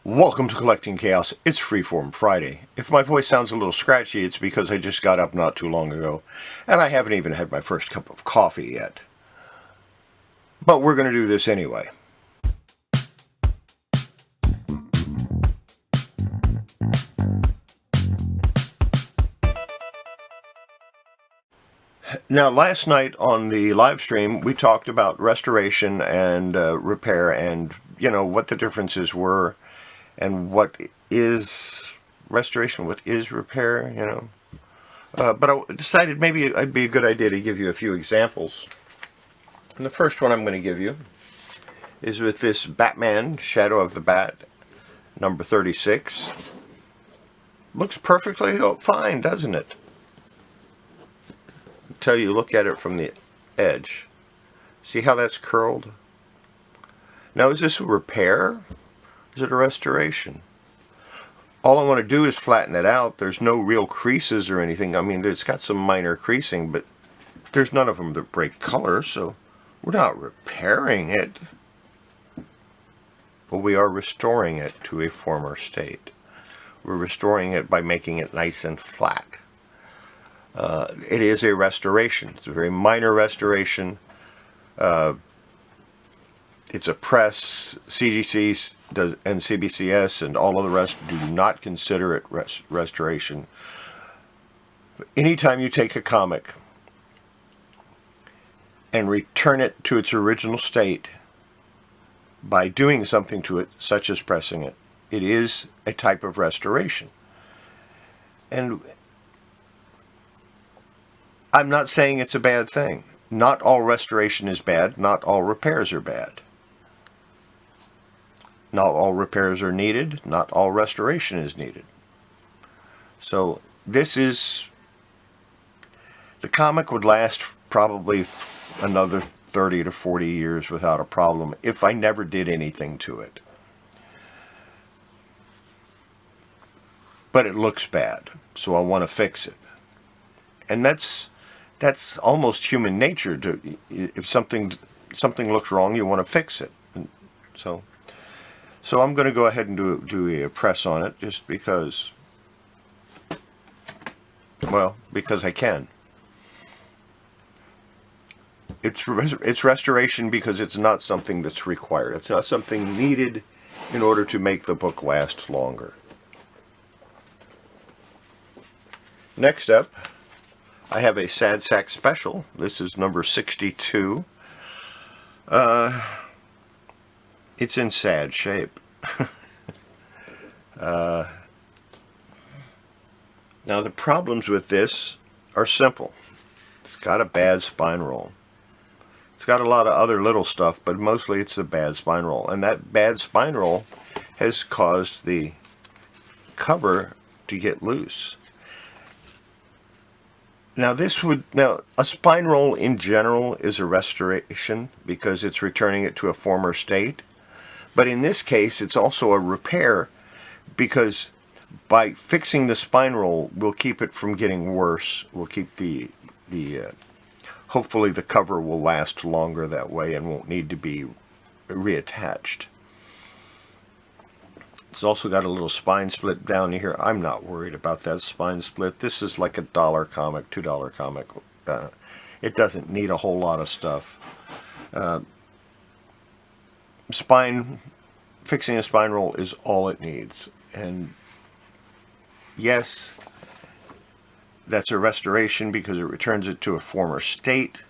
Welcome to Collecting Chaos. It's Freeform Friday. If my voice sounds a little scratchy, it's because I just got up not too long ago, and I haven't even had my first cup of coffee yet. But we're going to do this anyway. Now, last night on the live stream, we talked about restoration and repair and, what the differences were and what is restoration, what is repair, But I decided maybe it'd be a good idea to give you a few examples. And the first one I'm going to give you is with this Batman, Shadow of the Bat, number 36. Looks perfectly fine, doesn't it? Until you look at it from the edge. See how that's curled? Now, is this a repair? Is it a restoration? All I want to do is flatten it out. There's no real creases or anything. I mean, it's got some minor creasing, but there's none of them that break color, so we're not repairing it. But we are restoring it to a former state. We're restoring it by making it nice and flat. It is a restoration. It's a very minor restoration. It's a press. CGC and CBCS and all of the rest do not consider it restoration. Anytime you take a comic and return it to its original state by doing something to it, such as pressing it, it is a type of restoration. And I'm not saying it's a bad thing. Not all restoration is bad. Not all repairs are bad. Not all repairs are needed. Not all restoration is needed. So this is... The comic would last probably another 30 to 40 years without a problem if I never did anything to it. But it looks bad, so I want to fix it. And that's almost human nature. If something looks wrong, you want to fix it. And so I'm going to go ahead and do a press on it just because, because I can. It's restoration because it's not something that's required. It's not something needed in order to make the book last longer. Next up, I have a Sad Sack Special. This is number 62. It's in sad shape. Now the problems with this are simple. It's got a bad spine roll. It's got a lot of other little stuff, but mostly it's a bad spine roll. And that bad spine roll has caused the cover to get loose. Now a spine roll in general is a restoration because it's returning it to a former state. But in this case, it's also a repair because by fixing the spine roll, we'll keep it from getting worse. We'll keep hopefully the cover will last longer that way and won't need to be reattached. It's also got a little spine split down here. I'm not worried about that spine split. This is like a $1 comic, $2 comic. It doesn't need a whole lot of stuff. Fixing a spine roll is all it needs. And yes, that's a restoration because it returns it to a former state.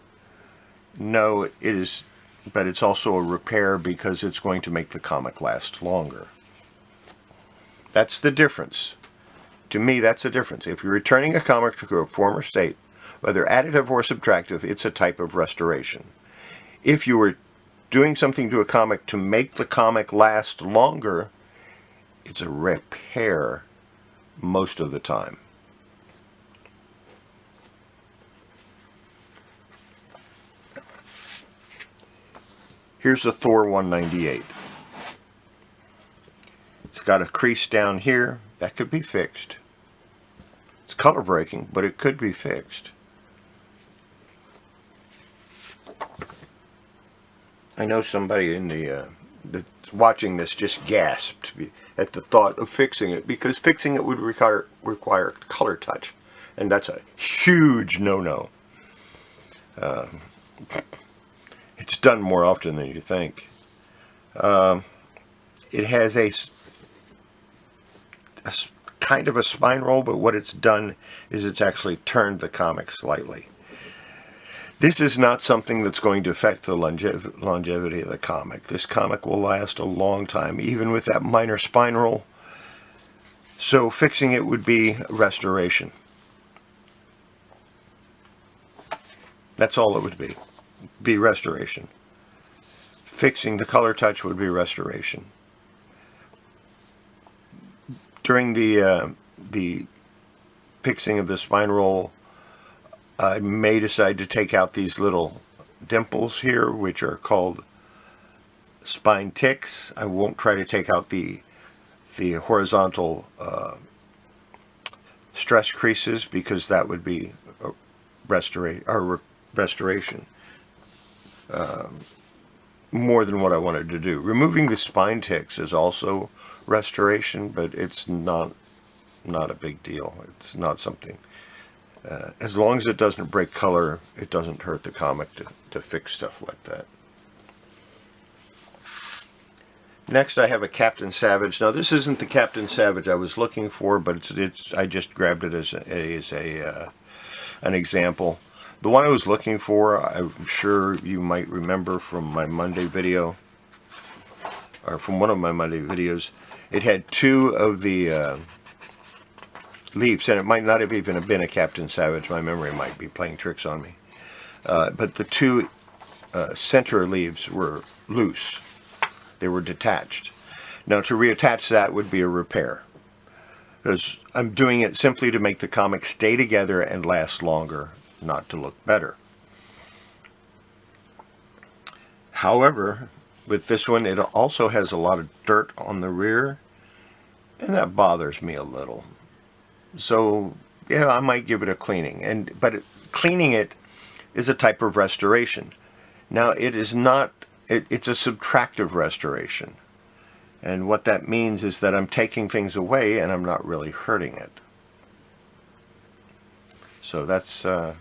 No, it is, but it's also a repair because it's going to make the comic last longer. That's the difference. To me, that's the difference. If you're returning a comic to a former state, whether additive or subtractive, it's a type of restoration. If you were doing something to a comic to make the comic last longer, it's a repair most of the time. Here's the Thor 198. It's got a crease down here. That could be fixed. It's color breaking, but it could be fixed. I know somebody in the watching this just gasped at the thought of fixing it, because fixing it would require color touch, and that's a huge no-no. It's done more often than you think. It has a kind of a spine roll, but what it's done is it's actually turned the comic slightly. This is not something that's going to affect the longevity of the comic. This comic will last a long time, even with that minor spine roll. So fixing it would be restoration. That's all it would be restoration. Fixing the color touch would be restoration. During the fixing of the spine roll, I may decide to take out these little dimples here, which are called spine ticks. I won't try to take out the horizontal stress creases, because that would be restoration. More than what I wanted to do. Removing the spine ticks is also restoration, but it's not a big deal. It's not something. As long as it doesn't break color, it doesn't hurt the comic to fix stuff like that. Next, I have a Captain Savage. Now, this isn't the Captain Savage I was looking for, but I just grabbed it as an example. The one I was looking for, I'm sure you might remember from my Monday video, or from one of my Monday videos. It had two of the leaves, and it might not have even been a Captain Savage. My memory might be playing tricks on me. But the two center leaves were loose. They were detached. Now, to reattach that would be a repair, because I'm doing it simply to make the comic stay together and last longer, not to look better. However, with this one, it also has a lot of dirt on the rear, and that bothers me a little. So, yeah, I might give it a cleaning. But cleaning it is a type of restoration. Now, it is not, it's a subtractive restoration. And what that means is that I'm taking things away and I'm not really hurting it. So that's, like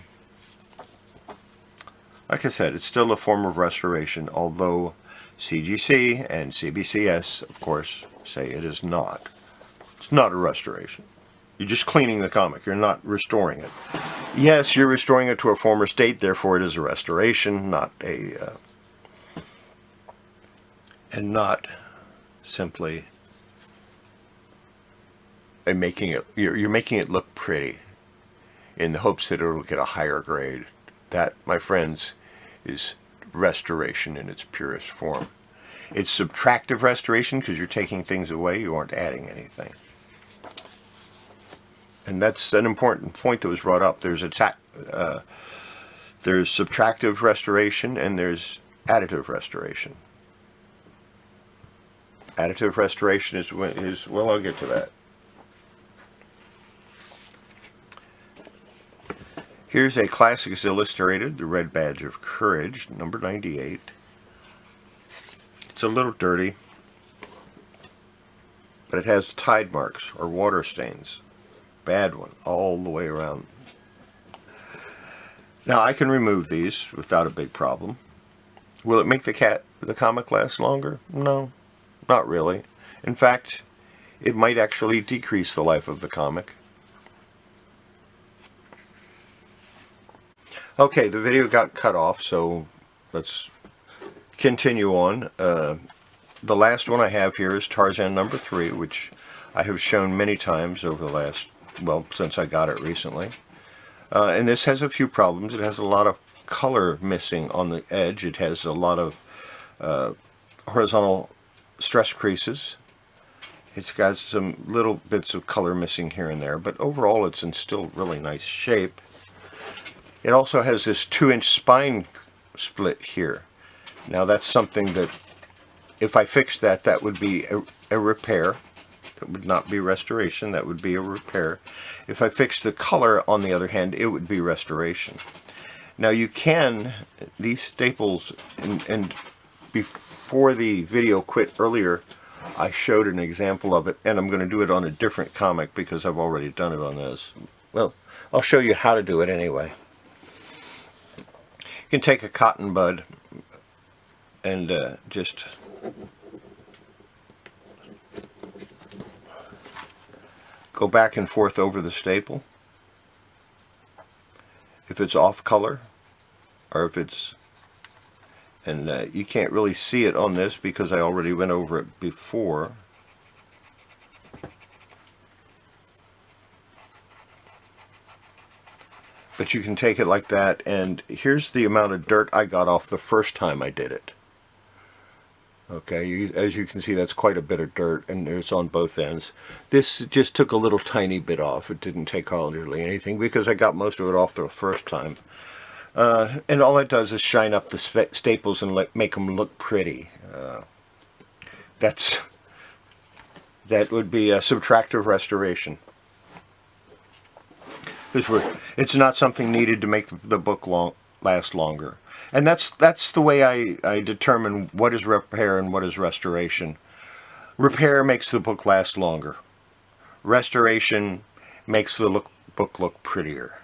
I said, it's still a form of restoration, although CGC and CBCS, of course, say it is not. It's not a restoration. You're just cleaning the comic. You're not restoring it. Yes, you're restoring it to a former state, therefore it is a restoration, not and not simply you're making it look pretty in the hopes that it'll get a higher grade. That, my friends, is restoration in its purest form. It's subtractive restoration because you're taking things away, you aren't adding anything. And that's an important point that was brought up. There's subtractive restoration and there's additive restoration. Additive restoration is well, I'll get to that. Here's a Classics Illustrated, The Red Badge of Courage, number 98. It's a little dirty, but it has tide marks or water stains. Bad one, all the way around. Now, I can remove these without a big problem. Will it make the comic last longer? No, not really. In fact, it might actually decrease the life of the comic. Okay, the video got cut off, so let's continue on. The last one I have here is Tarzan number 3, which I have shown many times over the last, well, since I got it recently. And this has a few problems. It has a lot of color missing on the edge. It has a lot of horizontal stress creases. It's got some little bits of color missing here and there, but overall it's in still really nice shape. It also has this 2-inch spine split here. Now that's something that, if I fixed that, that would be a repair. That would not be restoration, that would be a repair. If I fixed the color, on the other hand, it would be restoration. Now you can, these staples, and before the video quit earlier, I showed an example of it, and I'm going to do it on a different comic because I've already done it on this. Well, I'll show you how to do it anyway. You can take a cotton bud and just go back and forth over the staple. If it's off color, or if it's, and you can't really see it on this because I already went over it before. But you can take it like that, and here's the amount of dirt I got off the first time I did it. Okay, as you can see, that's quite a bit of dirt, and it's on both ends. This just took a little tiny bit off. It didn't take hardly anything because I got most of it off the first time. And all it does is shine up the staples and make them look pretty. That would be a subtractive restoration. It's not something needed to make the book last longer. And that's the way I determine what is repair and what is restoration. Repair makes the book last longer. Restoration makes the book look prettier.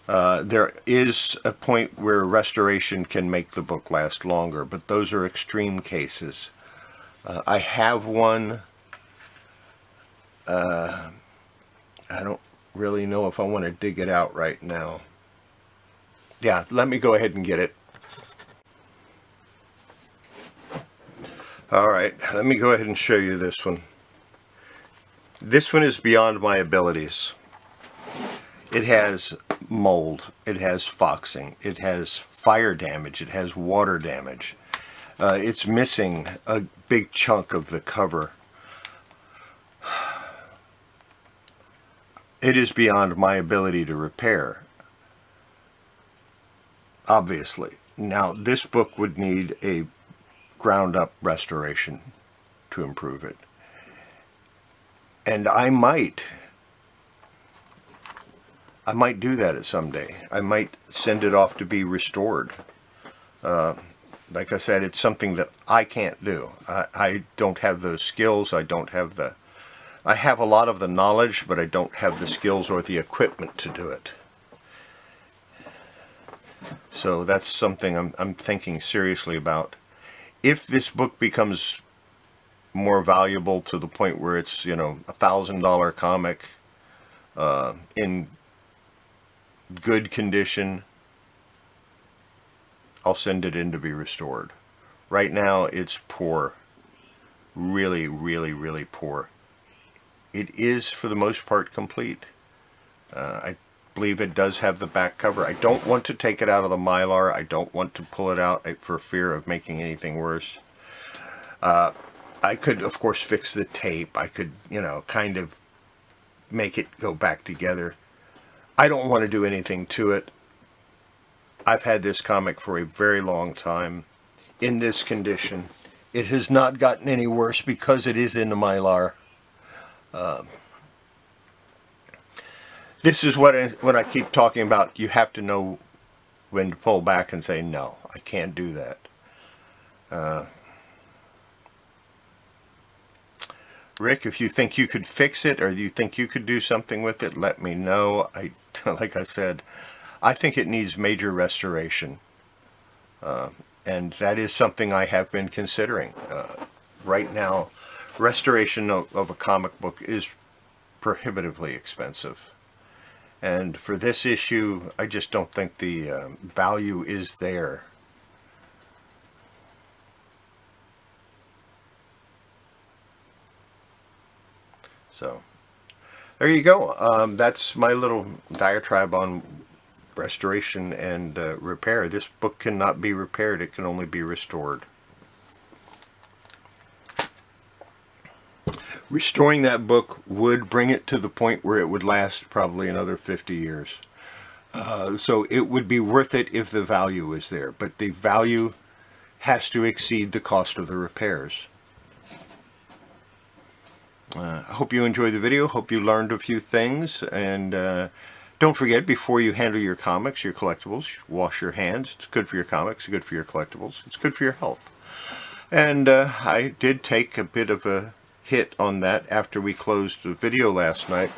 There is a point where restoration can make the book last longer, but those are extreme cases. I have one. I don't really know if I want to dig it out right now. Yeah, let me go ahead and get it. Alright, let me go ahead and show you this one. This one is beyond my abilities. It has mold, it has foxing, it has fire damage, it has water damage. It's missing a big chunk of the cover. It is beyond my ability to repair, obviously. Now, this book would need a ground-up restoration to improve it. And I might do that someday. I might send it off to be restored. Like I said, it's something that I can't do. I don't have those skills. I have a lot of the knowledge, but I don't have the skills or the equipment to do it. So that's something I'm thinking seriously about. If this book becomes more valuable to the point where it's, $1,000 comic in good condition, I'll send it in to be restored. Right now it's poor. Really, really, really poor. It is, for the most part, complete. I believe it does have the back cover. I don't want to take it out of the Mylar. I don't want to pull it out for fear of making anything worse. I could, of course, fix the tape. I could, kind of make it go back together. I don't want to do anything to it. I've had this comic for a very long time in this condition. It has not gotten any worse because it is in the Mylar. This is what I keep talking about. You have to know when to pull back and say, no, I can't do that. Rick, if you think you could fix it or you think you could do something with it, let me know. Like I said, I think it needs major restoration. And that is something I have been considering. Right now, restoration of a comic book is prohibitively expensive. And for this issue, I just don't think the value is there. So, there you go. That's my little diatribe on restoration and repair. This book cannot be repaired. It can only be restored. Restoring that book would bring it to the point where it would last probably another 50 years. So it would be worth it if the value is there. But the value has to exceed the cost of the repairs. I hope you enjoyed the video. Hope you learned a few things. And don't forget, before you handle your comics, your collectibles, wash your hands. It's good for your comics, good for your collectibles. It's good for your health. And I did take a bit of a hit on that after we closed the video last night,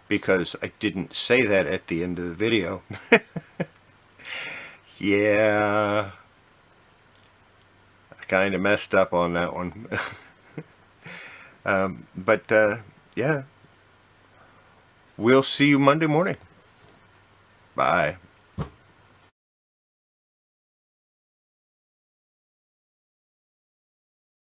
because I didn't say that at the end of the video. Yeah, I kind of messed up on that one. But yeah, we'll see you Monday morning. Bye.